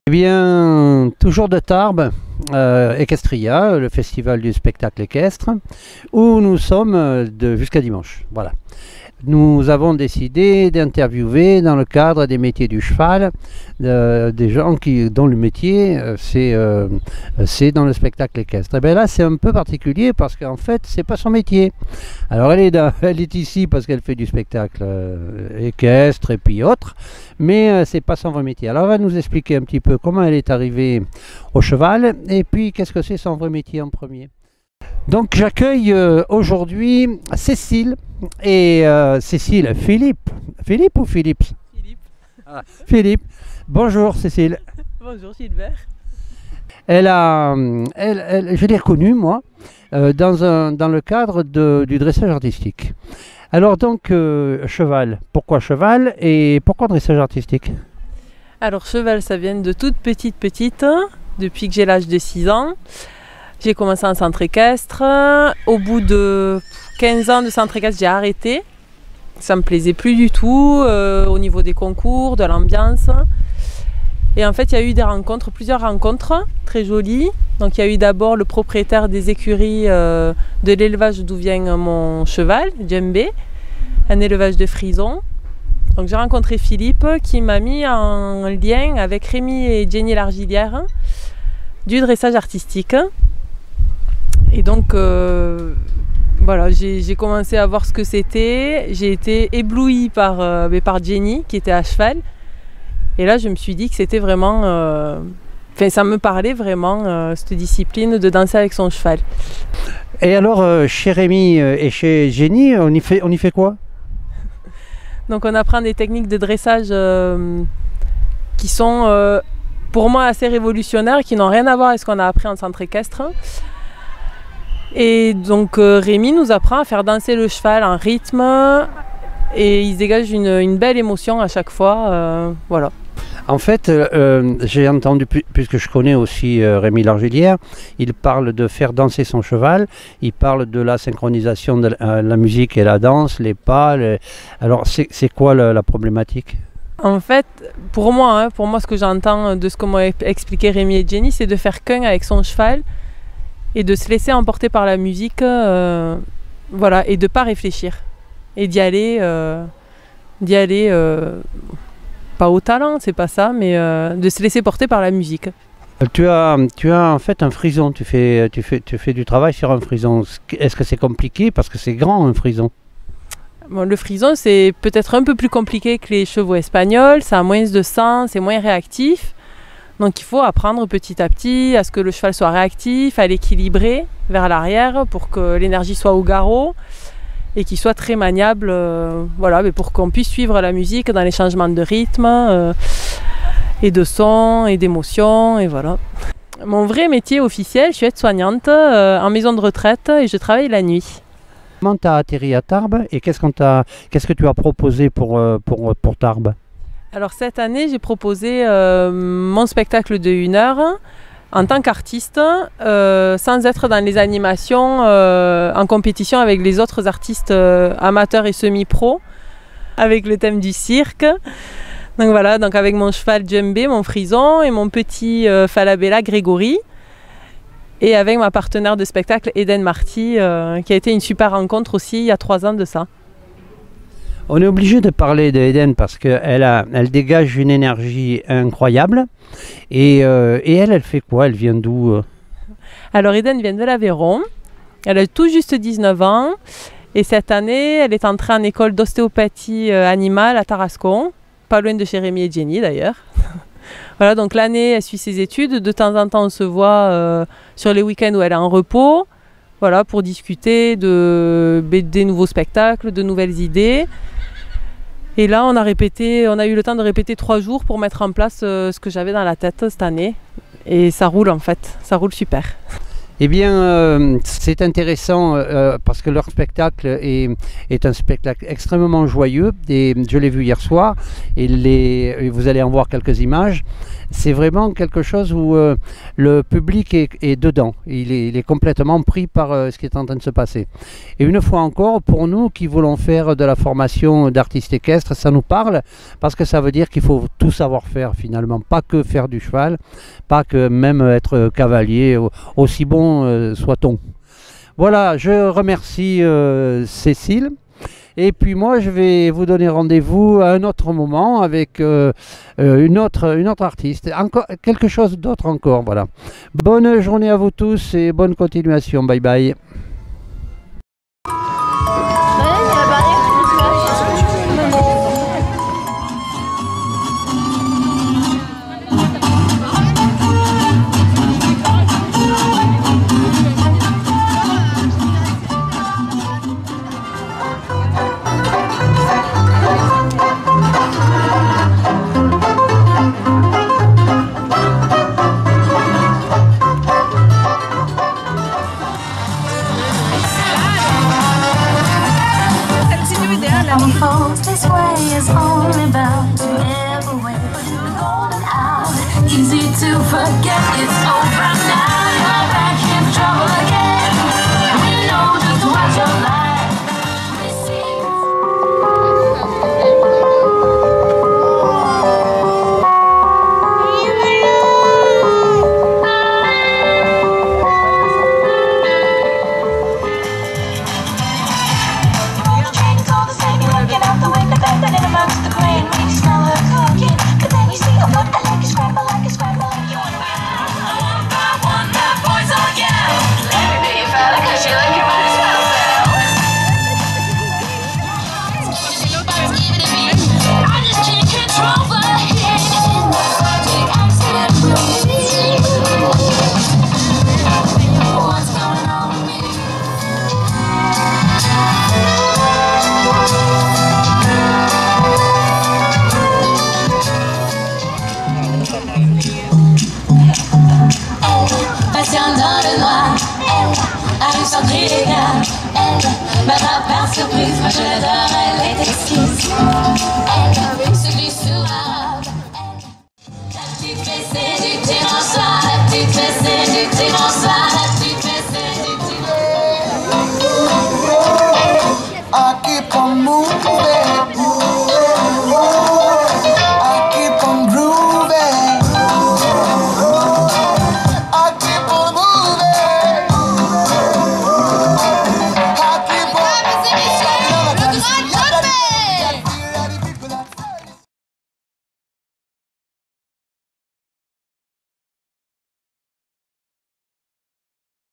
Eh bien, toujours de Tarbes, Equestria, le festival du spectacle équestre, où nous sommes jusqu'à dimanche. Voilà. Nous avons décidé d'interviewer dans le cadre des métiers du cheval des gens dont le métier c'est dans le spectacle équestre. Et bien là c'est un peu particulier parce qu'en fait c'est pas son métier. Alors elle est ici parce qu'elle fait du spectacle équestre et puis autres, mais c'est pas son vrai métier. Alors elle va nous expliquer un petit peu comment elle est arrivée au cheval et puis qu'est-ce que c'est son vrai métier en premier. Donc j'accueille aujourd'hui Cécile et Cécile Philippe. Philippe ou Philippe? Philippe. Ah, Philippe. Bonjour Cécile. Bonjour Gilbert. Je l'ai reconnue moi dans le cadre du dressage artistique. Alors donc cheval. Pourquoi cheval et pourquoi dressage artistique? Alors cheval ça vient de toute petite, depuis que j'ai l'âge de 6 ans. J'ai commencé en centre équestre. Au bout de 15 ans de centre équestre, j'ai arrêté. Ça me plaisait plus du tout au niveau des concours, de l'ambiance. Et en fait, il y a eu plusieurs rencontres très jolies. Donc il y a eu d'abord le propriétaire des écuries de l'élevage d'où vient mon cheval, Djembé, un élevage de frison. Donc j'ai rencontré Philippe qui m'a mis en lien avec Rémi et Jenny Largilière du dressage artistique. Et donc voilà, j'ai commencé à voir ce que c'était. J'ai été éblouie par Jenny qui était à cheval. Et là je me suis dit que c'était vraiment... ça me parlait vraiment, cette discipline de danser avec son cheval. Et alors chez Rémi et chez Jenny, on y fait quoi? Donc on apprend des techniques de dressage qui sont pour moi assez révolutionnaires, qui n'ont rien à voir avec ce qu'on a appris en centre équestre. Et donc Rémi nous apprend à faire danser le cheval en rythme et il se dégage une belle émotion à chaque fois. Voilà. En fait, j'ai entendu, puisque je connais aussi Rémi Largilière, il parle de faire danser son cheval, il parle de la synchronisation de la musique et la danse, les pas. Alors c'est quoi la problématique? En fait, pour moi, ce que j'entends de ce que m'ont expliqué Rémi et Jenny, c'est de faire qu'un avec son cheval et de se laisser emporter par la musique, voilà, et de ne pas réfléchir. Et d'y aller, pas au talent, c'est pas ça, mais de se laisser porter par la musique. Tu as en fait un frison, tu fais du travail sur un frison. Est-ce que c'est compliqué parce que c'est grand un frison? Bon, le frison c'est peut-être un peu plus compliqué que les chevaux espagnols, ça a moins de sang, c'est moins réactif. Donc il faut apprendre petit à petit à ce que le cheval soit réactif, à l'équilibrer vers l'arrière pour que l'énergie soit au garrot et qu'il soit très maniable, voilà, mais pour qu'on puisse suivre la musique dans les changements de rythme et de son et d'émotion, et voilà. Mon vrai métier officiel, je suis aide-soignante en maison de retraite et je travaille la nuit. Comment tu as atterri à Tarbes et qu'est-ce que tu as proposé pour Tarbes? Alors cette année, j'ai proposé mon spectacle de 1 heure en tant qu'artiste, sans être dans les animations en compétition avec les autres artistes amateurs et semi-pro, avec le thème du cirque. Donc voilà, donc avec mon cheval Djembé, mon frison, et mon petit Falabella Grégory, et avec ma partenaire de spectacle Eden Marty, qui a été une super rencontre aussi il y a 3 ans de ça. On est obligé de parler d'Eden parce qu'elle dégage une énergie incroyable. Et elle fait quoi? Elle vient d'où? Alors Eden vient de l'Aveyron. Elle a tout juste 19 ans. Et cette année, elle est entrée en école d'ostéopathie animale à Tarascon. Pas loin de chez Rémi et Jenny d'ailleurs. Voilà, donc l'année, elle suit ses études. De temps en temps, on se voit sur les week-ends où elle est en repos. Voilà, pour discuter des nouveaux spectacles, de nouvelles idées. Et là, on a eu le temps de répéter 3 jours pour mettre en place ce que j'avais dans la tête cette année. Et ça roule en fait, ça roule super. Eh bien, c'est intéressant parce que leur spectacle est un spectacle extrêmement joyeux et je l'ai vu hier soir et vous allez en voir quelques images. C'est vraiment quelque chose où le public est dedans, il est complètement pris par ce qui est en train de se passer. Et une fois encore, pour nous qui voulons faire de la formation d'artistes équestres, ça nous parle parce que ça veut dire qu'il faut tout savoir faire finalement, pas que faire du cheval, pas que même être cavalier, aussi bon soit-on. Voilà, je remercie Cécile. Et puis moi, je vais vous donner rendez-vous à un autre moment avec une autre artiste, encore, quelque chose d'autre encore. Voilà. Bonne journée à vous tous et bonne continuation. Bye bye. Some folks, this way is only bound to ever wait to the golden hour. Easy to forget, it's over now. You're back in trouble again. We know just what your life receives. Par surprise, moi je l'adore, elle est exquise. Elle se glisse sous la robe. La petite fessée du dimanche soir, la petite fessée du dimanche soir.